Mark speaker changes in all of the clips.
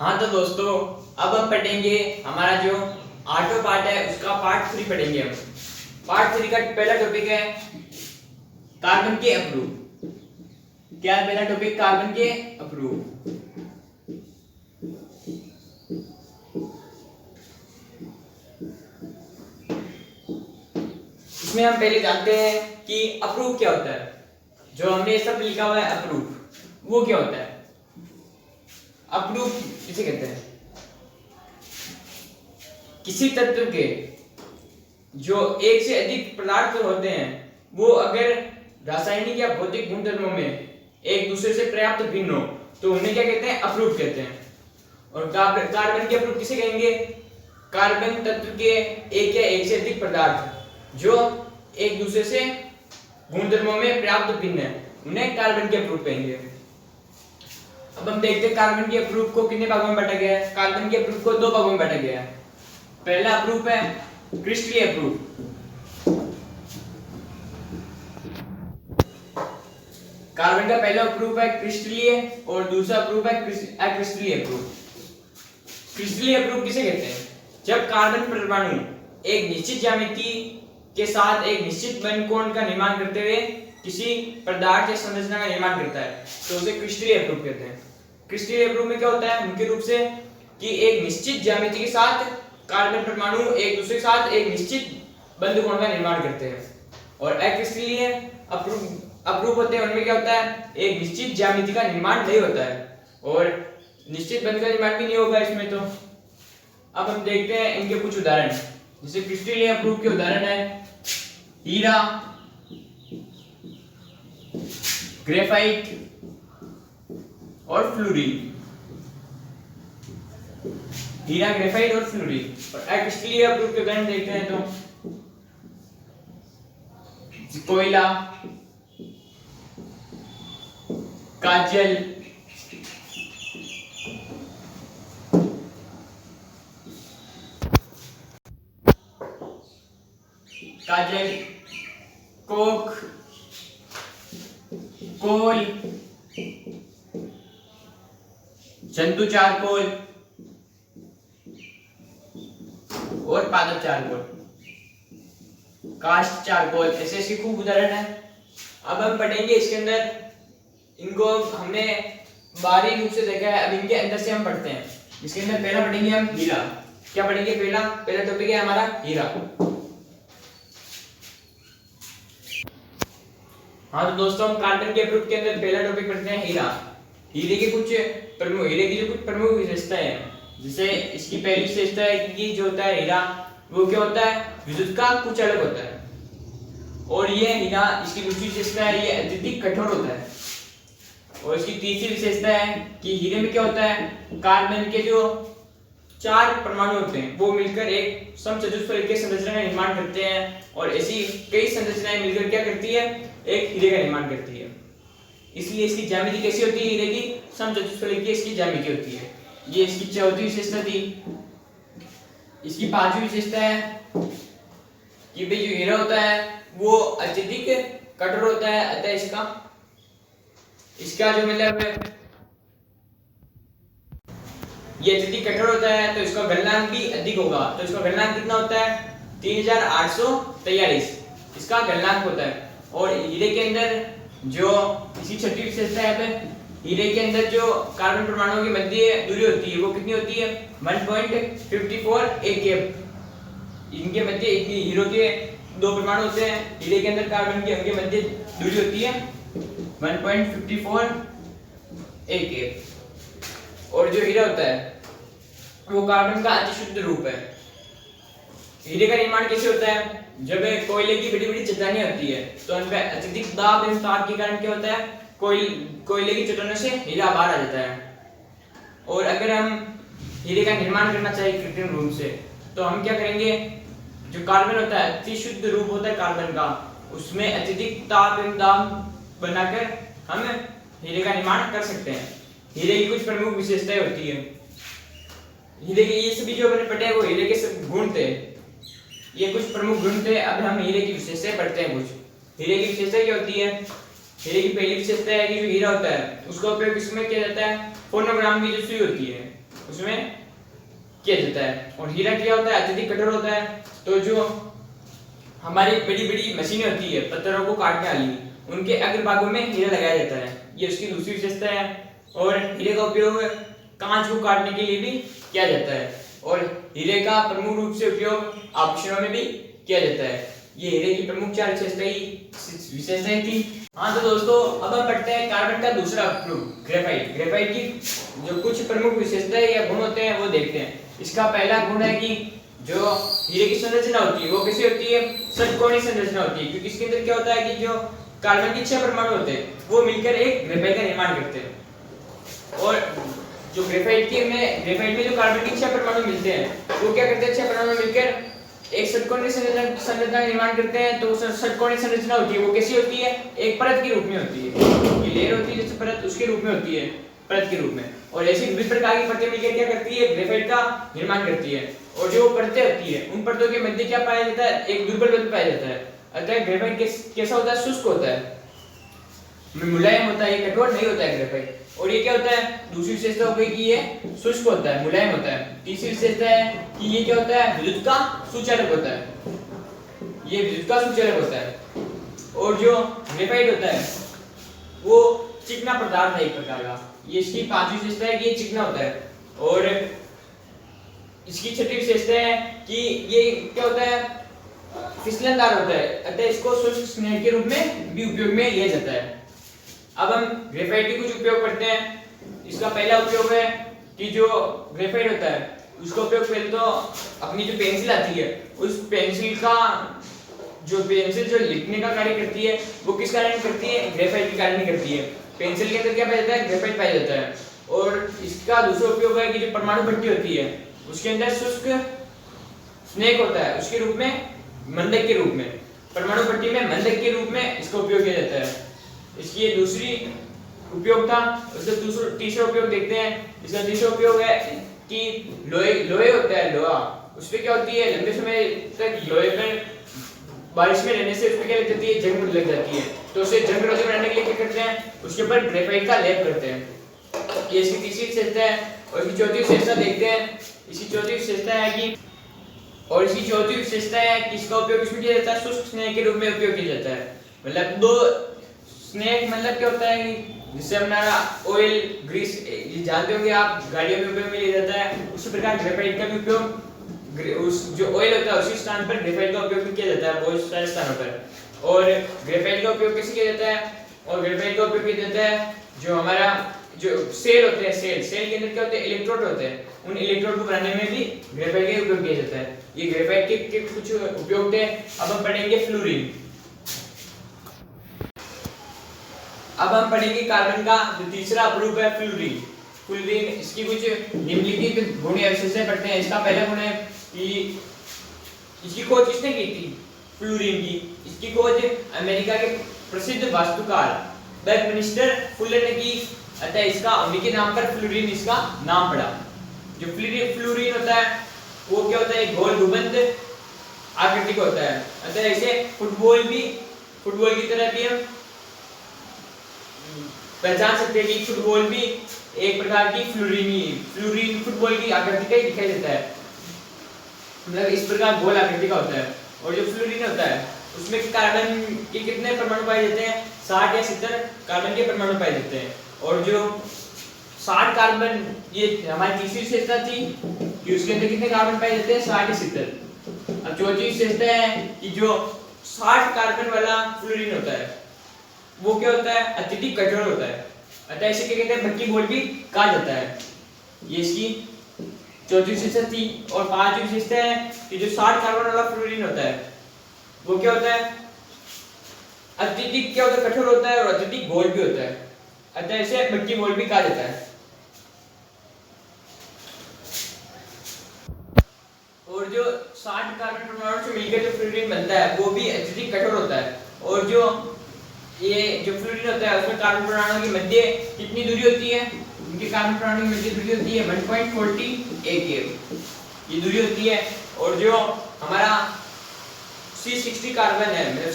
Speaker 1: हाँ तो दोस्तों, अब हम पढ़ेंगे हमारा जो आठवां पार्ट है उसका पार्ट 3 पढ़ेंगे हम। पार्ट 3 का पहला टॉपिक है कार्बन के अप्रूव। क्या है पहला टॉपिक? कार्बन के अप्रूव। इसमें हम पहले जानते हैं कि अप्रूव क्या होता है। जो हमने सब लिखा हुआ है अप्रूव, वो क्या होता है? अप्रूव किसे कहते हैं? किसी तत्व के जो एक से अधिक पदार्थ होते हैं वो अगर रासायनिक या भौतिक गुणधर्मों में एक दूसरे से पर्याप्त भिन्न हो तो उन्हें क्या कहते हैं? अप्रूव कहते हैं। और कार्बन के अप्रूव किसे कहेंगे? कार्बन तत्व के एक या एक से अधिक पदार्थ जो एक दूसरे से गुणधर्मों में पर्याप्त भिन्न है, उन्हें कार्बन के अप्रूव कहेंगे। अब हम देखते हैं कार्बन के अप्रूव को कितने भागों में बांटा गया है। कार्बन के अप्रूव को 2 भागों में बांटा गया है। पहला अप्रूव है क्रिस्टलीय अप्रूव। कार्बन का पहला अप्रूव है क्रिस्टलीय और दूसरा अप्रूव है अक्रिस्टलीय अप्रूव। क्रिस्टलीय अप्रूव किसे कहते हैं? जब कार्बन परमाणु एक निश्चित ज्यामिति के साथ एक निश्चित बंध कोण का निर्माण करते हुए किसी पदार्थ या संरचना का निर्माण करता है तो उसे क्रिस्टलीय अप्रूव कहते हैं। क्रिस्टलीय अप्रूव में क्या होता है मुख्य रूप से कि एक निश्चित ज्यामिति के साथ कार्बन परमाणु एक दूसरे के साथ एक निश्चित बंध कोण का निर्माण करते हैं। और अक्रिस्टलीय अप्रूव होते हैं उनमें क्या होता है? एक निश्चित ज्यामिति का निर्माण नहीं होता है और निश्चित बंध का निर्माण भी नहीं होगा इसमें। तो अब हम देखते हैं इनके कुछ उदाहरण। जैसे क्रिस्टलीय अप्रूव के उदाहरण है हीरा, ग्रेफाइट और फ्लोरीन। हीरा, ग्रेफाइट और फ्लोरीन। और अक्रिस्टलीय अप्रूव के उदाहरण देखते हैं तो कोयला, काजल, कोक, कोल, जंतु चारकोल और पादप चारकोल, काष्ठ चारकोल। ऐसे ऐसे खूब उदाहरण है। अब हम पढ़ेंगे इसके अंदर, इनको हमने बारीक रूप से देखा है, अब इनके अंदर से हम पढ़ते हैं। इसके अंदर पहला पढ़ेंगे हम हीरा। क्या पढ़ेंगे? पहला टॉपिक है हमारा हीरा। हाँ तो दोस्तों, हम कार्बन के अप्रूव के अंदर पहला टॉपिक पढ़ते हैं हीरा। हीरे की जो कुछ प्रमुख विशेषताएं हैं। जैसे इसकी पहली विशेषता है कि जो होता है हीरा वो क्या होता है? विद्युत का कुछ अलग होता है। और ये हीरा, इसकी दूसरी विशेषता है ये अत्यधिक कठोर होता है। और इसकी तीसरी विशेषता है कि हीरे में क्या होता है? कार्बन के जो 4 परमाणु होते हैं वो मिलकर एक समचतुष्फलक की संरचना का निर्माण करते हैं। और ऐसी कई संरचनाएं मिलकर क्या करती है? एक हीरे का निर्माण करती है। इसलिए इसकी ज्यामिति कैसी होती है? हीरे की समचतुष्फलक की इसकी ज्यामिति होती है। ये इसकी चौथी विशेषता थी। इसकी 5वीं विशेषता है कि भाई जो हीरा होता है वो अत्यधिक कठोर होता है। अतः इसका जो मतलब ये अत्यधिक कठोर होता है तो इसका गलनांक भी अधिक होगा। तो इसका गलनांक कितना होता है? 3843 इसका गलनांक होता है। और हीरे के अंदर जो इसकी छठी विशेषता है, हीरे के अंदर जो कार्बन परमाणुओं की मध्य दूरी होती है वो कितनी होती है? 1.54 AKF। इनके मध्य हीरो के 2 परमाणु होते हैं, हीरे के अंदर कार्बन के उनके मध्य दूरी होती है 1.54 AKF। और जो हीरा होता है वो कार्बन का अतिशुद्ध रूप है। हीरे का निर्माण कैसे होता है? जब कोयले की बड़ी बड़ी चट्टानें होती है तो उन पर अत्यधिक दाब एवं ताप के कारण क्या होता है? कोयले की चट्टानों से हीरा बाहर आ जाता है। और अगर हम हीरे का निर्माण करना चाहिए कृत्रिम रूप से तो हम क्या करेंगे? जो कार्बन होता है, अति शुद्ध रूप होता है कार्बन का, उसमें अत्यधिक ताप एवं दाब बनाकर हम हीरे का निर्माण कर सकते हैं। हीरे की कुछ प्रमुख विशेषताएं होती है। हीरे के ये सभी जो मैंने पढ़े वो हीरे के सब गुण थे, ये कुछ प्रमुख गुण थे। अब हम हीरे की विशेषताएं पढ़ते हैं। कुछ हीरे की विशेषताएं क्या होती है? हीरे की पहली विशेषता है कि जो हीरा होता है उसका उपयोग किसमें किया जाता है? फोनोग्राम की जो सुई होती है उसमें किया जाता है। और हीरा क्या होता है, अत्यधिक कठोर होता है। तो जो हमारी बड़ी बड़ी मशीनें होती है पत्थरों को काटने वाली, उनके अग्रभागों में हीरा लगाया जाता है, ये उसकी दूसरी विशेषता है। और हीरे का उपयोग कांच को काटने के लिए भी किया जाता है, और हीरे का प्रमुख रूप से उपयोग आभूषणों में भी किया जाता है। ये हीरे की प्रमुख 4 विशेषताएं थी। हाँ तो दोस्तों, अब हम पढ़ते हैं कार्बन का दूसरा उपयोग, ग्रेफाइट। ग्रेफाइट की जो कुछ प्रमुख विशेषताएं या गुण होते हैं वो देखते हैं। इसका पहला गुण है कि जो हीरे की संरचना होती है वो कैसी होती है, षटकोणीय संरचना होती है, क्योंकि इसके अंदर क्या होता है कि जो कार्बन के 6 परमाणु होते हैं वो मिलकर एक ग्रेफाइट का निर्माण करते हैं। और जो ग्रेफाइट में जो कार्बन के 6 परमाणु मिलते हैं वो क्या करते हैं, 6 परमाणु मिलकर एक षटकोणीय संरचना का निर्माण करते हैं। तो षटकोणीय संरचना होती है वो कैसी होती है, एक परत के रूप में होती है। ये लेयर होती है जैसे परत, उसके रूप में होती है, परत के रूप में। और ऐसी विभिन्न प्रकार की परतें मिलकर क्या करती है, ग्रेफाइट का निर्माण करती है। और जो परतें होती है उन परतों के मध्य क्या पाया जाता है, एक दुर्बल बल पाया जाता है। अतः ग्रेफाइट कैसा होता है, शुष्क होता है, मुलायम होता है, ये कठोर नहीं होता है ग्रेफाइट। और ये क्या होता है, दूसरी विशेषता हो गई कि ये शुष्क होता है, मुलायम होता है। तीसरी विशेषता है कि ये क्या होता है, विद्युत का सुचालक होता है, ये विद्युत का सुचालक होता है। और जो ग्रेफाइट होता है वो चिकना पदार्थ है एक प्रकार का, ये इसकी 5वीं विशेषता है कि ये चिकना होता है। और इसकी 6ठी विशेषता है कि ये क्या होता है, फिसलनदार होता है। अतः इसको शुष्क स्नेह के रूप में भी उपयोग में लिया जाता है। अब हम ग्रेफाइट के कुछ उपयोग करते हैं। इसका पहला उपयोग है कि जो ग्रेफाइट होता है उसका उपयोग पहले तो अपनी जो पेंसिल आती है उस पेंसिल जो लिखने का कार्य करती है वो किस कारण करती है, ग्रेफाइट के कारण करती है। पेंसिल के अंदर क्या पाया जाता है, ग्रेफाइट पाया जाता है। और इसका दूसरा उपयोग है कि जो परमाणु पट्टी होती है उसके अंदर शुष्क स्नेह होता है, उसके रूप में, मंदक के रूप में, परमाणु पट्टी में मंदक के रूप में इसका उपयोग किया जाता है। इसकी ये दूसरी उपयोग था। उसका तीसरा उपयोग देखते हैं। इसका तीसरा उपयोग है कि लोहे होता है, लोहा, उस पे क्या होती है, लंबे समय तक लोहे पर बारिश में रहने से उस पे क्या लग जाती है, जंग लग जाती है। तो उसे जंग रोधी बनाने के लिए क्या करते हैं, उसके ऊपर ग्रेफाइट का लेप करते हैं। ये इसकी तीसरी विशेषता है। और इसकी चौथी विशेषता देखते हैं। इसकी चौथी विशेषता है कि इसका उपयोग इसमें किया जाता है, शुष्क स्नेह के रूप में उपयोग किया जाता है। मतलब दो स्नेह मतलब क्या होता है, जिससे हमारा ऑयल, ग्रीस, ये जानते होंगे आप, गाड़ियों में उपयोग में लिया जाता है। उसी प्रकार ग्रेफाइट का भी उपयोग, उस जो ऑयल होता है उसी स्थान पर ग्रेफाइट का उपयोग किया जाता है, बहुत सारे स्थानों पर। और ग्रेफाइट का उपयोग कैसे किया जाता है, और ग्रेफाइट का उपयोग किया जाता है जो हमारा जो सेल होते हैं, सेल के अंदर क्या होते हैं, इलेक्ट्रोड होते हैं, उन इलेक्ट्रोड को बनाने में भी ग्रेफाइट का उपयोग किया जाता है। ये ग्रेफाइट के कुछ उपयोग थे। अब हम पढ़ेंगे फ्लोरीन। अब हम पढ़ेंगे कार्बन का जो तीसरा अपरूप है, फ्लोरीन। इसकी कुछ निम्नलिखित गुण या विशेषताएं पढ़ते हैं। इसका पहला गुण है कि इसकी खोज किसने की थी, फ्लोरीन की। इसकी खोज अमेरिका के प्रसिद्ध वास्तुकार बर्कमिस्टर फुलर ने की। अतः इसका उनके नाम पर फ्लोरीन इसका नाम पड़ा। जो फ्लोरीन होता है वो क्या होता है, एक गोल गुंबद आकृति का होता है। अतः इसे फुटबॉल की तरह भी हम पहचान सकते हैं कि फुटबॉल भी एक प्रकार की फ्लोरीन फुटबॉल की आकृति का ही दिखाई देता है, मतलब इस प्रकार गोल आकृति का होता है। और जो फ्लोरीन होता है उसमें कार्बन के कितने परमाणु पाए जाते हैं, 60 या 70 कार्बन के परमाणु पाए जाते हैं। और जो 60 कार्बन, ये हमारी तीसरी विशेषता थी कि उसके अंदर कितने कार्बन पाए जाते हैं, 60 या 70। अब चौथी विशेषता है कि जो 60 कार्बन वाला फ्लोरीन होता है वो क्या होता है, अत्यधिक कठोर होता है। अतः इसे क्या कहते हैं, भट्टी बोल भी कहा जाता है। ये इसकी चौथी विशेषता थी। और पांचवी विशेषता है कि जो 60 कार्बन वाला फ्लोरीन होता है वो क्या होता है, अत्यधिक क्या होता है, कठोर होता है और अत्यधिक गोल भी होता है। अतः इसे भट्टी बोल भी कहा जाता है। और जो 60 कार्बन परमाणु से मिलकर जो फ्लोरीन बनता है वो भी अत्यधिक कठोर होता है। और जो ये जो फ्लोरीन होता है उसमें कार्बन परमाणु की मध्य कितनी दूरी होती है, उनके कार्बन परमाणु की मध्य दूरी होती है 1.40 AkeV, ये दूरी होती है। और जो हमारा C60 कार्बन है, मतलब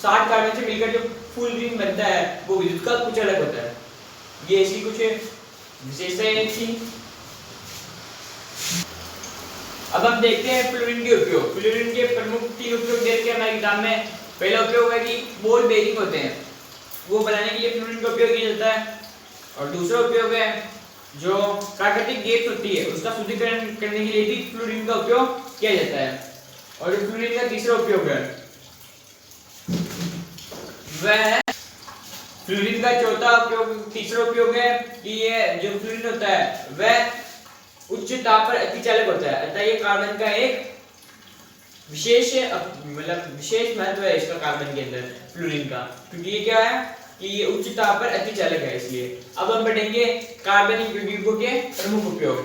Speaker 1: 60 कार्बन से मिलकर जो फ्लोरीन बनता है वो विद्युत का कुछ अलग होता है। ये इसकी कुछ विशेषताएं थी। हम देखते हैं फ्लोरीन के उपयोग। फ्लोरीन के प्रमुख 3 उपयोग दे रखे हैं हमारे किताब में। पहला उपयोग है कि बॉल बेरिंग होते हैं, वो बनाने के लिए फ्लोरीन का उपयोग किया जाता है। और दूसरा उपयोग है जो प्राकृतिक गैस होती है उसका शुद्धिकरण करने के लिए भी फ्लोरीन का उपयोग किया जाता है। और जो फ्लोरीन का तीसरा उपयोग है वह फ्लोरीन का चौथा उपयोग तीसरा उपयोग है कि ये जो फ्लोरीन होता है वह उच्च ताप पर अतिचालक होता है। अतः ये कार्बन का एक विशेष विशेष महत्व है इसका कार्बन के अंदर फ्लोरीन का, क्योंकि ये क्या है कि ये उच्च ताप पर अतिचालक है इसलिए। अब हम पढ़ेंगे कार्बनिक यौगिकों के प्रमुख उपयोग।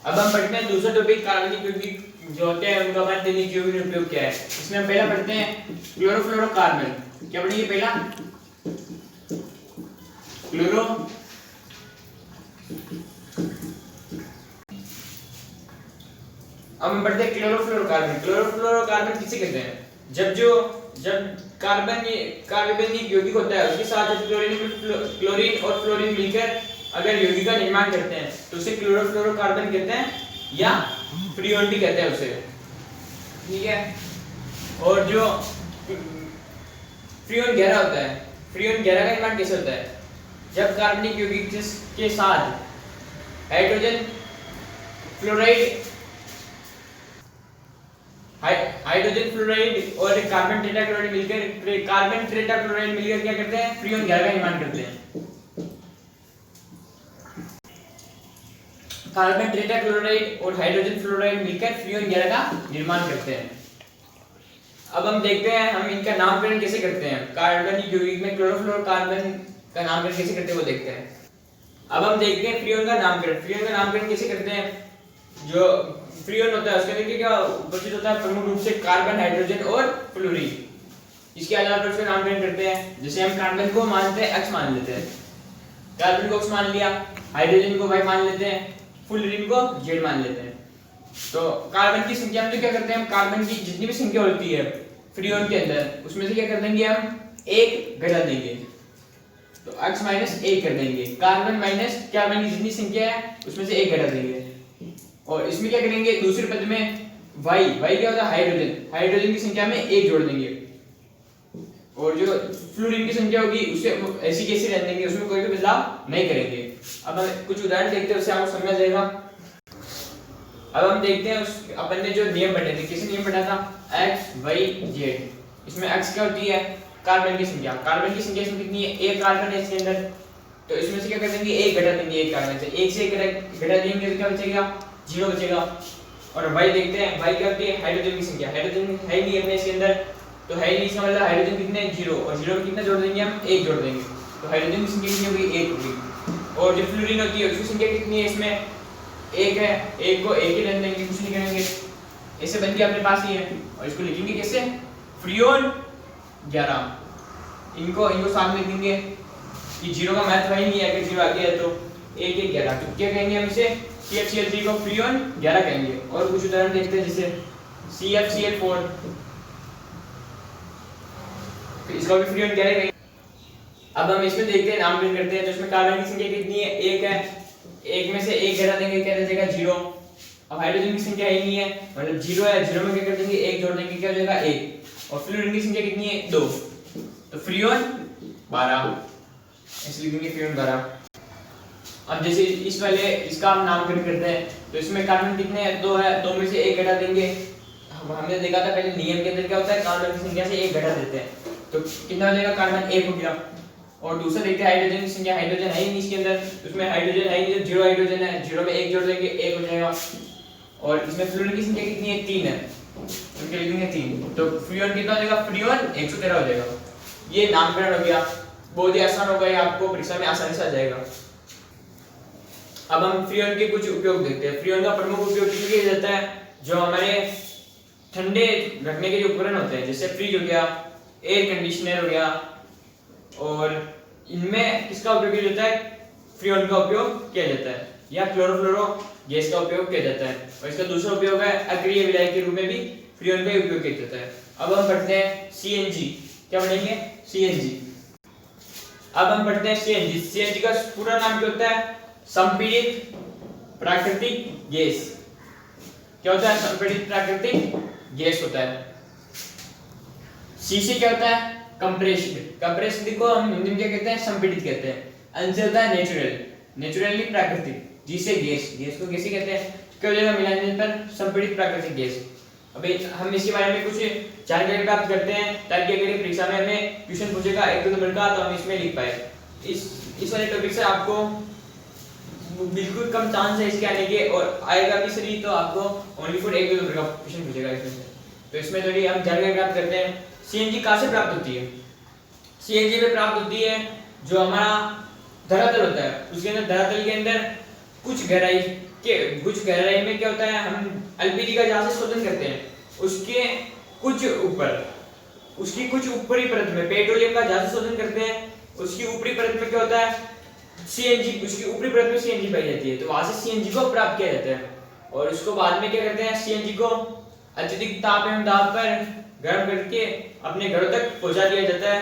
Speaker 1: अब हम पढ़ते हैं दूसरा टॉपिक, कार्बनिक यौगिक जो होते हैं उनका माध्यमिक यौगिक उपयोग क्या है। इसमें हम पहला पढ़ते हैं क्लोरोफ्लोरोकार्बन। क्या पढ़ेंगे पहला? क्लोरो अब हम पढ़ते हैं क्लोरोफ्लोरोकार्बन। क्लोरोफ्लोरोकार्बन किसे कहते हैं? जब कार्बनिक यौगिक होता है उसके साथ जब क्लोरीन और फ्लोरीन मिलकर अगर यौगिक का निर्माण करते हैं तो उसे क्लोरोफ्लोरोकार्बन कहते हैं या फ्रीऑन भी कहते हैं उसे, ठीक है। और जो फ्रीऑन गहरा होता है, फ्रीऑन गहरा का निर्माण कैसे होता है? जब कार्बनिक यौगिक के साथ हाइड्रोजन फ्लोराइड और कार्बन टेट्राक्लोराइड मिलकर क्या करते हैं? फ्रीऑन गहरा का निर्माण करते हैं। कार्बन टेट्राक्लोराइड और हाइड्रोजन फ्लोराइड मिलकर फ्रीऑन गहरा का निर्माण करते हैं। अब हम देखते हैं हम इनका नामकरण कैसे करते हैं। कार्बनिक यौगिक में क्लोरोफ्लोरोकार्बन का नामकरण कैसे करते हैं वो देखते हैं। अब हम देखते हैं फ्रीऑन का नामकरण। फ्रीऑन का नामकरण कैसे करते हैं? जो फ्रीऑन होता है उसके अंदर क्या उपस्थित होता है? प्रमुख रूप से कार्बन, हाइड्रोजन और फ्लोरीन। इसके अलावा उसका नामकरण करते हैं, जैसे हम कार्बन को मानते हैं X मान लेते हैं, कार्बन को X मान लिया, हाइड्रोजन को Y मान लेते हैं, फ्लोरीन को Z मान लेते हैं। तो कार्बन की संख्या में क्या करते हैं हम? कार्बन की जितनी भी संख्या होती है फ्रीऑन के अंदर उसमें से क्या कर देंगे हम? 1 घटा देंगे, तो X माइनस 1 कर देंगे। कार्बन माइनस कार्बन की जितनी संख्या है उसमें से 1 घटा देंगे। और इसमें क्या करेंगे? दूसरे पद में Y क्या होता है? हाइड्रोजन की संख्या में 1 जोड़ देंगे। और जो फ्लोरीन की संख्या होगी उसे ऐसी कैसी रहने देंगे, उसमें कोई भी बदलाव नहीं करेंगे। अब हम कुछ उदाहरण देखते हैं, उससे आपको समझ आ जाएगा। अब हम देखते हैं उस अपन ने जो नियम पढ़े थे, किसी नियम पढ़ा था? X Y Z। इसमें X क्या होती है? कार्बन की संख्या। कार्बन की संख्या इसमें कितनी है? 1 कार्बन है इसके अंदर, तो इसमें से क्या कर देंगे? 1 घटा देंगे। 1 कार्बन से 1 से घटा देंगे तो क्या बचेगा? 0 बचेगा। और Y देखते हैं, Y क्या होती है? हाइड्रोजन की संख्या। हाइड्रोजन है नहीं अपने इसके अंदर, तो है नहीं, इसका मतलब हाइड्रोजन कितने हैं? 0। और 0 में कितना जोड़ देंगे हम? 1 जोड़ देंगे, तो हाइड्रोजन की संख्या कितनी होगी? 1 होगी। और जो फ्लोरीन होती है उसकी संख्या कितनी है? इसमें 1 है, 1 को 1 ही रहने देंगे, कुछ नहीं करेंगे, ऐसे बन के अपने पास ही है। और इसको लिखेंगे कैसे? फ्रीऑन 11। इनको साथ में लिख देंगे कि 0 का महत्व ही नहीं है, अगर 0 आ गया है तो 1 1 11, तो क्या कहेंगे हम इसे? CFCl3 को फ्रीऑन 11 कहेंगे। और कुछ उदाहरण देखते हैं, जैसे CFCl4, तो इसका भी फ्रीऑन 11 कहेंगे। अब हम इसमें देखते हैं, नामकरण करते हैं, तो इसमें कार्बन की संख्या कितनी है? 1 है, 1 में से 1 घटा देंगे, क्या रह जाएगा? 0। अब हाइड्रोजन की संख्या ही नहीं है, मतलब 0 है, 0 में क्या कर देंगे? 1 जोड़ देंगे, क्या हो जाएगा? 1। और फ्लोरीन की संख्या कितनी है? 2, तो फ्रीऑन 12, ऐसे लिखेंगे फ्रीऑन 12। अब जैसे इस वाले इसका हम नामकरण करते हैं, तो इसमें कार्बन कितने हैं? 2 है, 2 में से 1 घटा देंगे। हमने देखा था पहले नियम के अंदर क्या होता है? कार्बन की संख्या से 1 घटा देते हैं, तो कितना हो जाएगा? कार्बन 1 हो गया। और दूसरा देखते हैं हाइड्रोजन की संख्या। हाइड्रोजन है ही नहीं इसके अंदर, उसमें हाइड्रोजन है ही नहीं, 0 हाइड्रोजन है, 0 में 1 जोड़ देंगे, 1 हो जाएगा। और इसमें फ्लोरीन की संख्या कितनी है? 3 है, तो क्या लिखेंगे? 3, तो फ्रीऑन कितना हो जाएगा? फ्रीऑन 113 हो जाएगा। ये नामकरण हो गया, बहुत ही आसान होगा, ये आपको परीक्षा में आसानी से आ जाएगा। अब हम फ्रीऑन के कुछ उपयोग देखते हैं। फ्रीऑन का प्रमुख उपयोग किया जाता है जो हमारे ठंडे रखने के जो उपकरण होते हैं, जैसे फ्रिज हो गया, एयर कंडीशनर हो गया, और इनमें किसका उपयोग किया जाता है? फ्रीऑन का उपयोग किया जाता है, या क्लोरोफ्लोरो गैस का उपयोग किया जाता है। और इसका दूसरा उपयोग है अक्रिय विलायक के रूप में भी फ्रीऑन का उपयोग किया जाता है। अब हम पढ़ते हैं CNG। क्या पढ़ेंगे? CNG। अब हम पढ़ते हैं CNG। CNG का पूरा नाम क्या होता है? संपीड़ित प्राकृतिक गैस। क्या होता है? संपीड़ित प्राकृतिक गैस होता है। सी से क्या होता है? कंप्रेस्ड। कंप्रेस्ड को हम हिंदी में क्या कहते हैं? संपीड़ित कहते हैं। एन से होता है नेचुरल, नेचुरली प्राकृतिक। जी से गैस, गैस को कैसे कहते हैं? क्या हो जाएगा मिलाने पर? संपीड़ित प्राकृतिक गैस। अभी हम इसके बारे में कुछ जानकारी प्राप्त करते हैं ताकि अगर ये परीक्षा में हमें क्वेश्चन पूछेगा 1-2 नंबर का तो हम इसमें लिख पाए। इस वाले टॉपिक से आपको बिल्कुल कम चांस है इसके आने के, और आएगा भी सही तो आपको ओनली फॉर 1-2 नंबर का क्वेश्चन पूछेगा इसमें से। तो इसमें थोड़ी हम जानकारी प्राप्त करते हैं। सीएनजी कहाँ से प्राप्त होती है? सीएनजी में प्राप्त होती है जो हमारा धरातल होता है, उसके अंदर धरातल के अंदर कुछ गहराई में क्या होता है? हम एलपीजी का जहां से शोधन करते हैं उसके उसकी कुछ ऊपरी परत में, पेट्रोलियम का जहां से शोधन करते हैं उसकी ऊपरी परत में क्या होता है? सीएनजी, उसकी ऊपरी परत में सीएनजी पाई जाती है। तो वहां से सीएनजी को प्राप्त किया जाता है और उसको बाद में क्या करते हैं? सीएनजी को अत्यधिक ताप एवं दाब पर गर्म करके अपने घरों तक पहुंचा दिया जाता है।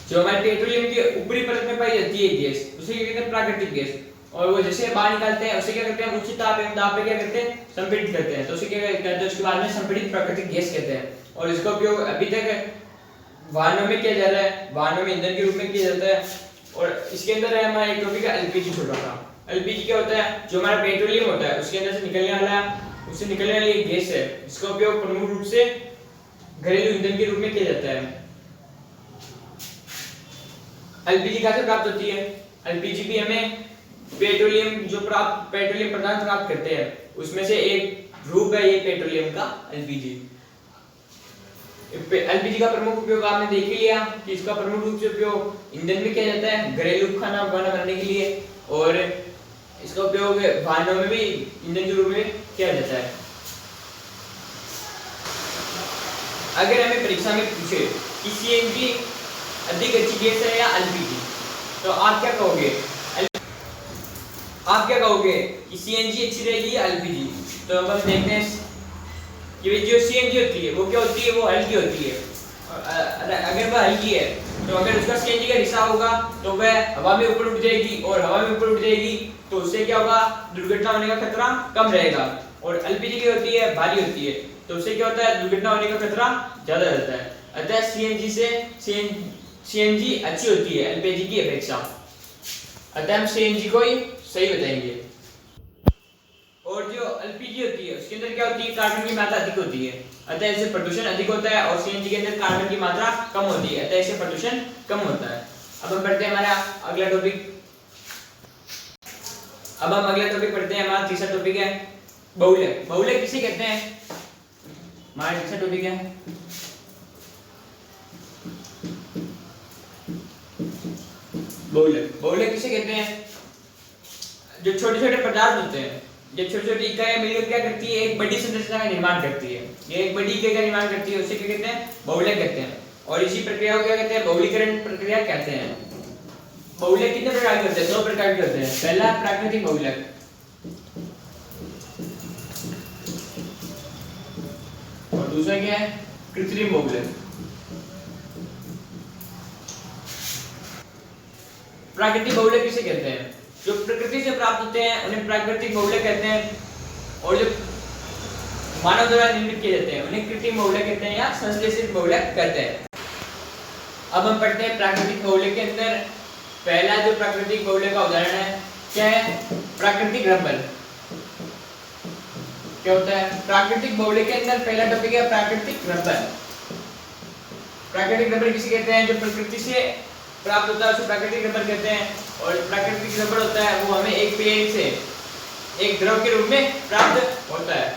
Speaker 1: जो हमारे पेट्रोलियम की ऊपरी परत में पाई जाती है गैस, उसे क्या कहते हैं? प्राकृतिक गैस। और वो जैसे बाहर निकालते हैं उसे क्या करते हैं? उच्च ताप एवं दाब पे क्या करते हैं? संपीड़ित करते हैं। तो उसे क्या कहते हैं? उसके बाद में संपीड़ित प्राकृतिक गैस कहते हैं। और इसका उपयोग अभी तक वाहनों में किया जा रहा है, वाहनों में ईंधन के रूप में किया जाता है। और इसके अंदर है हमारा एक टॉपिक है एलपीजी छोटा सा। एलपीजी क्या होता है? जो हमारा पेट्रोलियम होता है उसके अंदर से निकलने वाली एक गैस है जिसका उपयोग प्रमुख रूप से घरेलू ईंधन के रूप में किया जाता है। एलपीजी कहाँ से प्राप्त होती है? एलपीजी भी हमें पेट्रोलियम पदार्थ प्राप्त करते हैं उसमें से एक रूप है ये पेट्रोलियम का एलपीजी। एलपीजी का प्रमुख उपयोग आपने देख ही लिया कि इसका प्रमुख रूप से उपयोग ईंधन में किया जाता है, घरेलू खाना बनाने के लिए, और इसका उपयोग वाहनों में भी ईंधन के रूप में किया जाता है। अगर हमें परीक्षा में पूछे कि सीएनजी अधिक अच्छी गैस है या एलपीजी, तो आप क्या कहोगे? कि सीएनजी अच्छी रहेगी या एलपीजी? तो अब हम देखते हैं कि जो सीएनजी होती है वो क्या होती है? वो हल्की होती है। अगर वह हल्की है तो अगर उसका सीएनजी का रिसाव होगा तो वह हवा में ऊपर उठ जाएगी, और हवा में ऊपर उठ जाएगी तो उससे क्या होगा? दुर्घटना होने का खतरा कम रहेगा। और एलपीजी की होती है भारी होती है तो उससे क्या होता है? दुर्घटना होने का खतरा ज्यादा रहता है। अतः सीएनजी अच्छी होती है एलपीजी की अपेक्षा। अतः हम सीएनजी को ही सही बताएंगे। और जो एलपीजी होती है उसके अंदर क्या होती है? कार्बन की मात्रा अधिक होती है, अतः इससे प्रदूषण अधिक होता है, और सीएनजी के अंदर कार्बन की मात्रा कम होती है, अतः इससे प्रदूषण कम होता है। अब हम पढ़ते हैं हमारा अगला टॉपिक। पढ़ते हैं। हमारा तीसरा टॉपिक है बहुलक। बहुलक किसे कहते हैं? हमारा तीसरा टॉपिक है बहुलक। बहुलक किसे कहते हैं? जो छोटे छोटे पदार्थ होते हैं, जब छोटी छोटी इकाइयां मिलकर क्या करती है? एक बड़ी संरचना का निर्माण करती है। ये एक बड़ी इकाई का निर्माण करती है, उसे क्या कहते हैं? बहुलक कहते हैं। और इसी प्रक्रिया को क्या कहते हैं? बहुलीकरण प्रक्रिया कहते हैं। बहुलक कितने प्रकार के होते हैं? 2 प्रकार के होते हैं। पहला प्राकृतिक बहुलक, और दूसरा क्या है? कृत्रिम बहुलक। प्राकृतिक बहुलक किसे कहते हैं? जो प्रकृति से प्राप्त होते हैं उन्हें प्राकृतिक बहुलक कहते हैं, और जो मानव द्वारा निर्मित किए जाते हैं उन्हें कृत्रिम बहुलक कहते हैं या संश्लेषित बहुलक कहते हैं। अब हम पढ़ते हैं प्राकृतिक बहुलक के अंदर पहला जो प्राकृतिक बहुलक का उदाहरण है क्या है? प्राकृतिक रबर। क्या होता है? प्राकृतिक बहुलक के अंदर पहला टॉपिक है प्राकृतिक रबर। प्राकृतिक रबर किसे कहते हैं? जो प्रकृति से प्राप्त होता है उसे प्राकृतिक रबर कहते हैं। और प्राकृतिक रबर होता है वो हमें एक पेड़ से एक द्रव के रूप में प्राप्त होता है।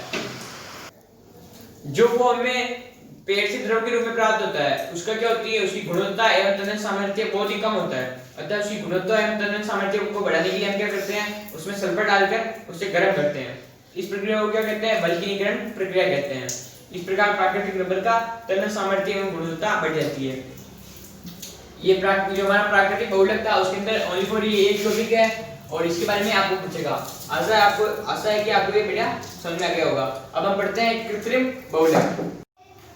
Speaker 1: जो वो हमें पेड़ से द्रव के रूप में प्राप्त होता है उसका क्या होती है? उसकी गुणवत्ता एवं तनन सामर्थ्य बहुत ही कम होता है, अतः उसकी गुणवत्ता एवं तनन सामर्थ्य को बढ़ाने के लिए हम क्या करते हैं? उसमें सल्फर डालकर उसे गर्म करते हैं। इस प्रक्रिया को क्या कहते हैं? बल्कनीकरण प्रक्रिया कहते हैं। इस प्रकार प्राकृतिक रबर का तनन सामर्थ्य एवं गुणवत्ता बढ़ जाती है। ये जो हमारा प्राकृतिक बहुलक था उसके अंदर ओनली फॉर ये एक टॉपिक है, और इसके बारे में आपको पूछेगा। आशा है कि आपको ये बढ़िया समझ में आ गया होगा। अब हम पढ़ते हैं कृत्रिम बहुलक।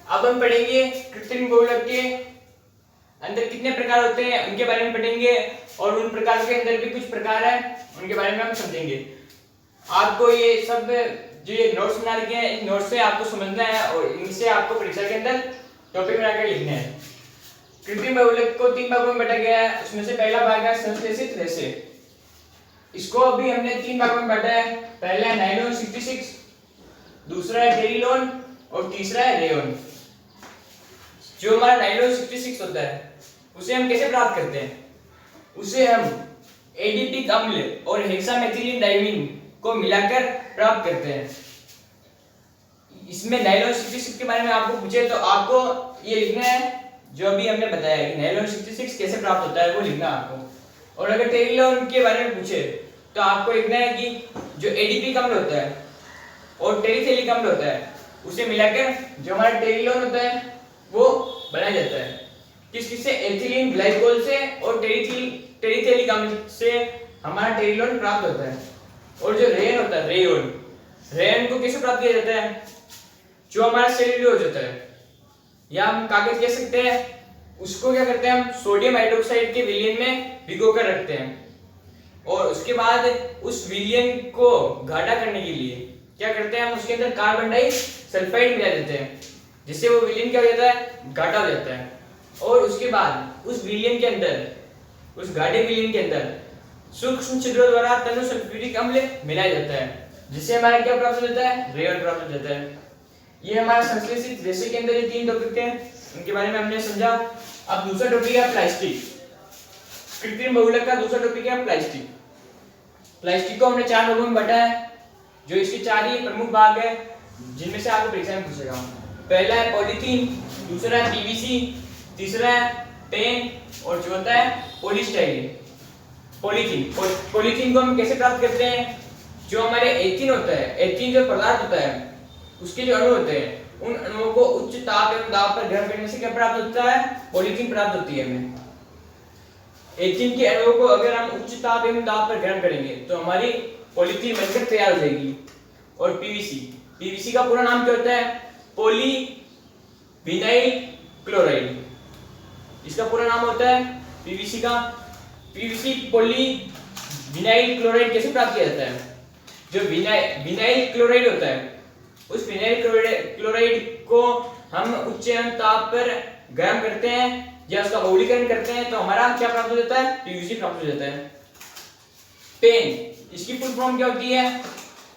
Speaker 1: अब हम पढ़ेंगे कृत्रिम बहुलक के अंदर कितने प्रकार होते हैं उनके बारे में पढ़ेंगे, और उन प्रकार के अंदर भी कुछ प्रकार है, उनके बारे में हम समझेंगे। आपको ये सब जो ये नोट्स बना रखे हैं, इन नोट्स से आपको समझना है और इनसे आपको परीक्षा के अंदर टॉपिक बनाकर लिखना है। कृत्रिम बहुलक को 3 भागों में बांटा गया है, उसमें से पहला भाग है संश्लेषित रेशे। इसको अभी हमने 3 भागों में बांटा है। पहला है नायलॉन 66, दूसरा है टेरिलोन और तीसरा है रेयोन। जो हमारा नायलॉन 66 होता है उसे हम कैसे प्राप्त करते हैं? उसे हम एडिपिक अम्ल और हेक्सामेथिलीन डाइमीन को मिलाकर प्राप्त करते हैं। इसमें नायलॉन 66 के बारे में आपको पूछे तो आपको ये लिखना है जो अभी हमने बताया है कि नायलॉन 66 कैसे प्राप्त होता है, वो लिखना आपको। और अगर टेरिलोन के बारे में पूछे तो आपको लिखना है कि जो एडिपिक अम्ल होता है और टेरिथेलिक अम्ल होता है उसे मिलाकर जो हमारा टेरिलोन होता है वो बनाया जाता है। किससे? एथिलीन ग्लाइकोल से और टेरिथेलिक अम्ल से हमारा टेरिलोन प्राप्त होता है। और जो रेन होता है रेन को कैसे प्राप्त किया जाता है? जो हमारा सेल्यूलोज होता है या हम कागज कह सकते हैं, उसको क्या करते हैं हम सोडियम हाइड्रोक्साइड के विलयन में भिगो कर रखते हैं और उसके बाद उस विलयन को गाढ़ा करने के लिए क्या करते हैं हम उसके अंदर कार्बन डाइसल्फाइड मिला देते हैं, जिससे वो विलयन क्या हो जाता है? गाढ़ा हो जाता है। और उसके बाद उस विलयन के अंदर, उस गाढ़े विलयन के अंदर सूक्ष्म छिद्रों द्वारा तनु सल्फ्यूरिक अम्ल मिलाया जाता है, जिससे हमारा क्या प्राप्त हो जाता है? रेयोन प्राप्त हो जाता है। ये हमारा संश्लेषित रेशे के अंदर ये 3 टॉपिक हैं, उनके बारे में हमने समझा। अब दूसरा टॉपिक है प्लास्टिक। कृत्रिम बहुलक का दूसरा टॉपिक है प्लास्टिक। प्लास्टिक को हमने 4 भागों में बांटा है, जो इसके 4 ही प्रमुख भाग है जिनमें से आपको परीक्षा में पूछेगा। पहला है पॉलीथीन, दूसरा है पीवीसी, तीसरा है पेन और चौथा है पॉलीस्टाइरीन। पॉलीथीन को हम कैसे प्राप्त करते हैं? जो हमारे एथीन होता है, एथीन जो पदार्थ होता है उसके जो अणु होते हैं, उन अणुओं को उच्च ताप एवं दाब पर गर्म करने से क्या प्राप्त होता है? पॉलीथीन प्राप्त होती है हमें। एथीन के अणुओं को अगर हम उच्च ताप एवं दाब पर गर्म करेंगे तो हमारी पॉलीथीन बनकर तैयार हो जाएगी। और पीवीसी का पूरा नाम क्या होता है? Poly vinyl chloride. इसका पूरा नाम होता है पीवीसी पॉली विनाइल क्लोराइड। कैसे प्राप्त किया जाता है? जो विनाइल क्लोराइड होता है, उस विनाइल क्लोराइड को हम उच्च ताप पर गर्म करते हैं या उसका बहुलीकरण करते हैं तो हमारा क्या प्राप्त हो जाता है? पीवीसी प्राप्त हो जाता है। पेन, इसकी फुल फॉर्म क्या होती है?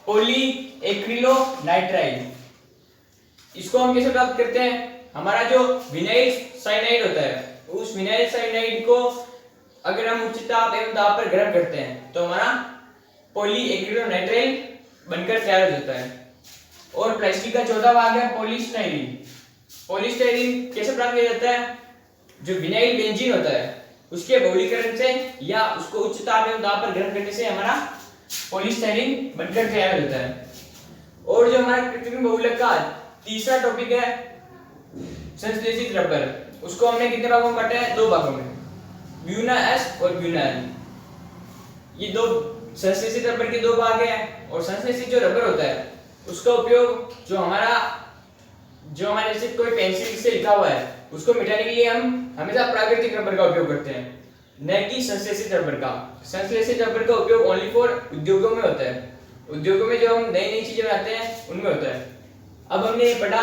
Speaker 1: Poly acrylonitrile. इसको हम कैसे प्राप्त करते हैं? हमारा जो विनाइल साइनाइड होता है, उस विनाइल साइनाइड को अगर हम उच्च ताप एवं दाब पर गर्म करते हैं तो हमारा पॉली एक्रिलोनाइट्राइल बनकर तैयार हो जाता है। और प्लास्टिक का चौथा भाग है पॉलीस्टाइरीन। पॉलीस्टाइरीन कैसे प्राप्त किया जाता है? जो विनाइल बेंजीन होता है उसके बहुलीकरण से या उसको उच्च ताप एवं दाब पर गर्म करने से हमारा पॉलीस्टाइरीन बनकर तैयार हो जाता है। और जो हमारा कृत्रिम बहुलक का तीसरा टॉपिक है संश्लेषित रबर। उसको हमने कितने भागों में बांटा है? 2 भागों में, ब्यूना एस और ब्यूना एन। ये दो संश्लेषित रबर के 2 भाग हैं। और संश्लेषित जो रबर होता है उसका उपयोग जो हमारे जैसे कोई पेंसिल से लिखा हुआ है उसको मिटाने के लिए हम हमेशा प्राकृतिक रबर का उपयोग करते हैं, न कि संश्लेषित रबर का। संश्लेषित रबर का उपयोग ओनली फॉर उद्योगों में होता है। उद्योगों में जो हम नई नई चीजें बनाते हैं उनमें होता है। अब हमने ये पढ़ा,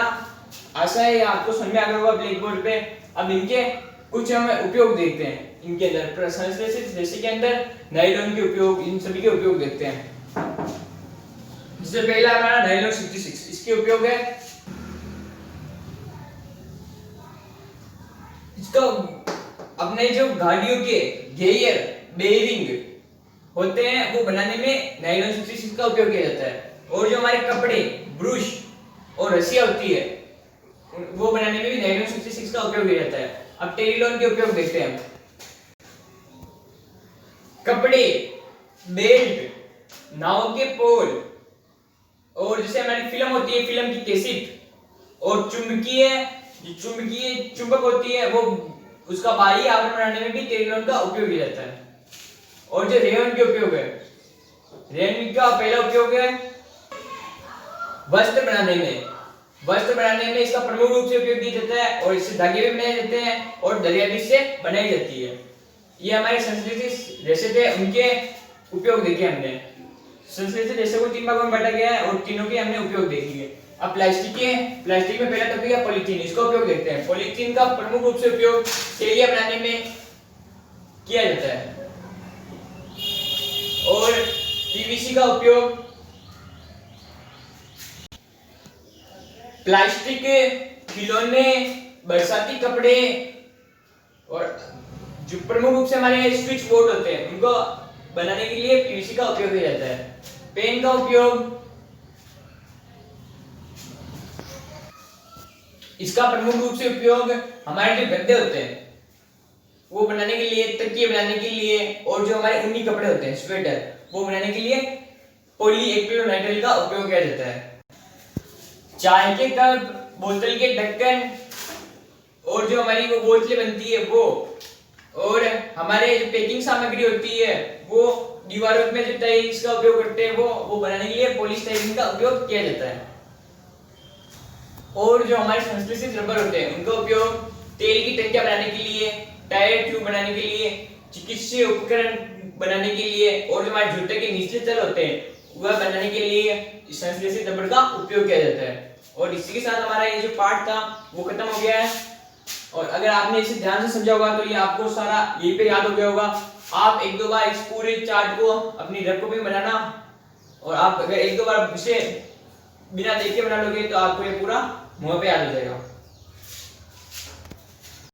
Speaker 1: आशा है आपको समझ में आ गया होगा ब्लैक बोर्ड पे। अब इनके कुछ हम उपयोग देखते हैं। इनके अंदर संश्लेषित रेशे के अंदर नायलॉन के उपयोग, इन सभी के उपयोग देखते हैं। जिससे पहला हमारा नायलॉन 66, इसके उपयोग है इसका अपने जो गाड़ियों के गियर बेयरिंग होते हैं वो बनाने में नायलॉन 66 का उपयोग किया जाता है। और जो हमारे कपड़े, ब्रश और रस्सियां होती है वो बनाने में भी नायलॉन 66 का उपयोग किया जाता है। अब टेरिलोन के उपयोग देखते हैं। कपड़े, बेल्ट, नाव के पोल और जैसे हमारी फिल्म होती है, फिल्म की कैसेट और चुंबक होती है वो उसका बाहरी आवरण बनाने में भी टेरिलोन का उपयोग किया जाता है। और जो रेयन के उपयोग है, रेयन का पहला उपयोग है वस्त्र बनाने में इसका प्रमुख रूप से उपयोग किया जाता है और इससे धागे भी बनाए जाते हैं और दरिया भी इससे बनाई जाती है। ये हमारे संश्लेषित रेशे थे, उनके उपयोग देखे हमने। संश्लेषित रेशे को 3 भागों में बांटा गया है और तीनों के हमने उपयोग देखे हैं। अब प्लास्टिक में पहला टॉपिक है पॉलीथीन, इसका उपयोग देखते हैं। पॉलीथीन का प्रमुख रूप से उपयोग थैलियां बनाने में किया जाता है और पीवीसी का उपयोग प्लास्टिक के खिलौने, बरसाती कपड़े और जो प्रमुख रूप से हमारे स्विच बोर्ड होते हैं उनको बनाने के लिए पीवीसी का उपयोग किया जाता है। पेन का उपयोग, इसका प्रमुख रूप से उपयोग हमारे जो गद्दे होते हैं वो बनाने के लिए, तकिए बनाने के लिए और जो हमारे ऊनी कपड़े होते हैं स्वेटर वो बनाने के लिए पॉलीएक्रिलामाइड का उपयोग किया जाता है। चाय के कप, बोतल के ढक्कन और जो हमारी वो बोतलें बनती है वो, और हमारे जो पैकिंग सामग्री होती है वो दीवारों में जो टाइल्स का उपयोग करते हैं वो बनाने के लिए पॉलीस्टाइरीन का उपयोग किया जाता है। और जो हमारे संश्लेषित रबर होते हैं उनका उपयोग तेल की टंकियां बनाने के लिए, टायर ट्यूब बनाने के लिए, चिकित्सीय उपकरण बनाने के लिए और जो हमारे जूते के निचले तल होते हैं वह बनाने के लिए संश्लेषित रबर का उपयोग किया जाता है। और इसी के साथ हमारा ये जो पार्ट था वो खत्म हो गया है। और अगर आपने इसे ध्यान से समझा होगा तो ये आपको सारा यहीं पे याद हो गया होगा। आप 1-2 बार इस पूरे चार्ट को अपनी रफ कॉपी में बनाना, और आप अगर 1-2 बार इसे बिना देखे बना लोगे तो आपको ये पूरा मुंह पे याद हो जाएगा।